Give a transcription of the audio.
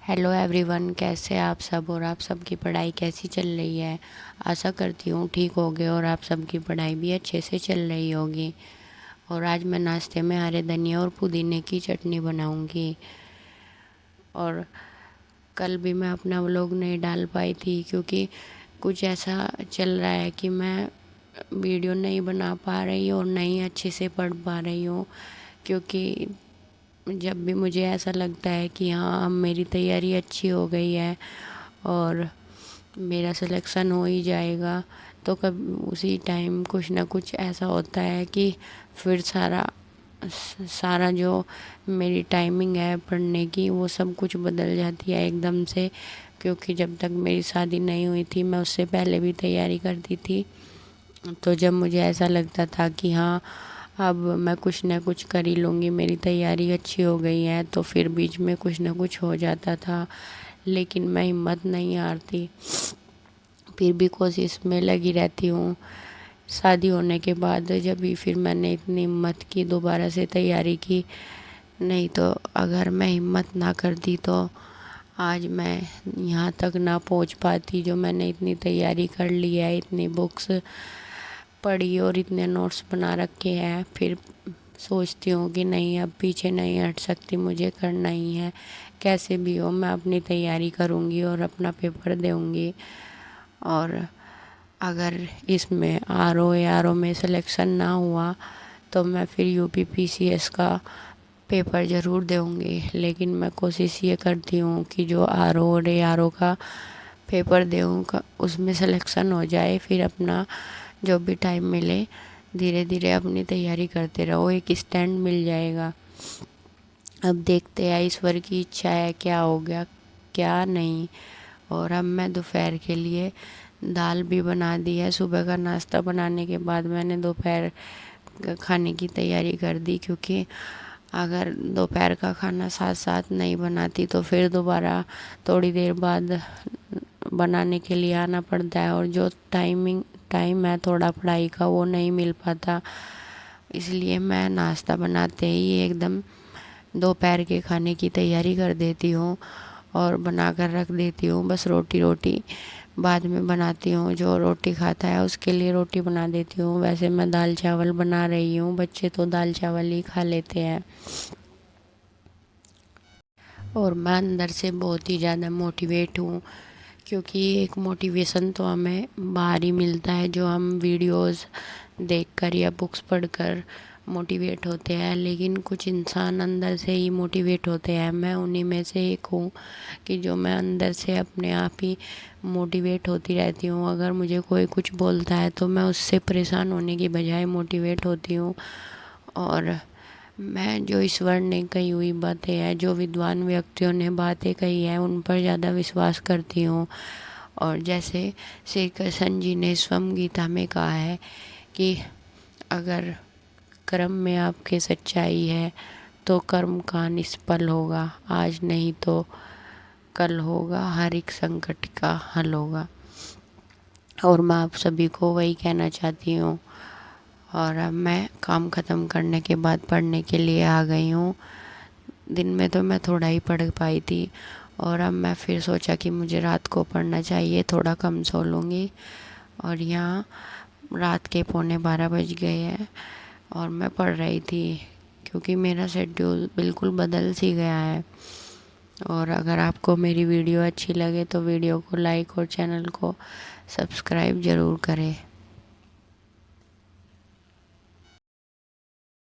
Hello everyone, कैसे आप सब और आप सबकी पढ़ाई कैसी चल रही है। आशा करती हूँ ठीक होगे और आप सबकी पढ़ाई भी अच्छे से चल रही होगी। और आज मैं नाश्ते में हरे धनिया और पुदीने की चटनी बनाऊँगी। और कल भी मैं अपना व्लॉग नहीं डाल पाई थी क्योंकि कुछ ऐसा चल रहा है कि मैं वीडियो नहीं बना पा रही और नहीं अच्छे से पढ़ पा रही हूँ। क्योंकि जब भी मुझे ऐसा लगता है कि हाँ अब मेरी तैयारी अच्छी हो गई है और मेरा सिलेक्शन हो ही जाएगा, तो कब उसी टाइम कुछ ना कुछ ऐसा होता है कि फिर सारा सारा जो मेरी टाइमिंग है पढ़ने की वो सब कुछ बदल जाती है एकदम से। क्योंकि जब तक मेरी शादी नहीं हुई थी मैं उससे पहले भी तैयारी करती थी। तो जब मुझे ऐसा लगता था कि हाँ अब मैं कुछ ना कुछ कर ही लूँगी, मेरी तैयारी अच्छी हो गई है, तो फिर बीच में कुछ ना कुछ हो जाता था। लेकिन मैं हिम्मत नहीं हारती, फिर भी कोशिश में लगी रहती हूँ। शादी होने के बाद जब भी फिर मैंने इतनी हिम्मत की, दोबारा से तैयारी की। नहीं तो अगर मैं हिम्मत ना करती तो आज मैं यहाँ तक ना पहुँच पाती जो मैंने इतनी तैयारी कर ली है, इतनी बुक्स पढ़ी और इतने नोट्स बना रखे हैं। फिर सोचती हूँ कि नहीं अब पीछे नहीं हट सकती, मुझे करना ही है। कैसे भी हो मैं अपनी तैयारी करूँगी और अपना पेपर दूँगी। और अगर इसमें आर ओ में सिलेक्शन ना हुआ तो मैं फिर UP PCS का पेपर ज़रूर दूँगी। लेकिन मैं कोशिश ये करती हूँ कि जो RO और ARO का पेपर दूँ उसमें सिलेक्शन हो जाए, फिर अपना जो भी टाइम मिले धीरे धीरे अपनी तैयारी करते रहो, एक स्टैंड मिल जाएगा। अब देखते हैं ईश्वर की इच्छा है क्या हो गया क्या नहीं। और अब मैं दोपहर के लिए दाल भी बना दी है। सुबह का नाश्ता बनाने के बाद मैंने दोपहर खाने की तैयारी कर दी, क्योंकि अगर दोपहर का खाना साथ साथ नहीं बनाती तो फिर दोबारा थोड़ी देर बाद बनाने के लिए आना पड़ता है और जो टाइम है थोड़ा पढ़ाई का वो नहीं मिल पाता। इसलिए मैं नाश्ता बनाते ही एकदम दोपहर के खाने की तैयारी कर देती हूँ और बना कर रख देती हूँ। बस रोटी बाद में बनाती हूँ, जो रोटी खाता है उसके लिए रोटी बना देती हूँ। वैसे मैं दाल चावल बना रही हूँ, बच्चे तो दाल चावल ही खा लेते हैं। और मैं अंदर से बहुत ही ज़्यादा मोटिवेट हूँ, क्योंकि एक मोटिवेशन तो हमें बाहर ही मिलता है जो हम वीडियोस देखकर या बुक्स पढ़कर मोटिवेट होते हैं। लेकिन कुछ इंसान अंदर से ही मोटिवेट होते हैं, मैं उन्हीं में से एक हूँ कि जो मैं अंदर से अपने आप ही मोटिवेट होती रहती हूँ। अगर मुझे कोई कुछ बोलता है तो मैं उससे परेशान होने की बजाय मोटिवेट होती हूँ। और मैं जो ईश्वर ने कही हुई बातें हैं, जो विद्वान व्यक्तियों ने बातें कही हैं, उन पर ज़्यादा विश्वास करती हूँ। और जैसे श्री कृष्ण जी ने स्वयं गीता में कहा है कि अगर कर्म में आपके सच्चाई है तो कर्म का निष्फल होगा, आज नहीं तो कल होगा, हर एक संकट का हल होगा। और मैं आप सभी को वही कहना चाहती हूँ। और अब मैं काम ख़त्म करने के बाद पढ़ने के लिए आ गई हूँ। दिन में तो मैं थोड़ा ही पढ़ पाई थी और अब मैं फिर सोचा कि मुझे रात को पढ़ना चाहिए, थोड़ा कम सो लूँगी। और यहाँ रात के 11:45 बज गए हैं और मैं पढ़ रही थी, क्योंकि मेरा शेड्यूल बिल्कुल बदल सी गया है। और अगर आपको मेरी वीडियो अच्छी लगे तो वीडियो को लाइक और चैनल को सब्सक्राइब ज़रूर करें।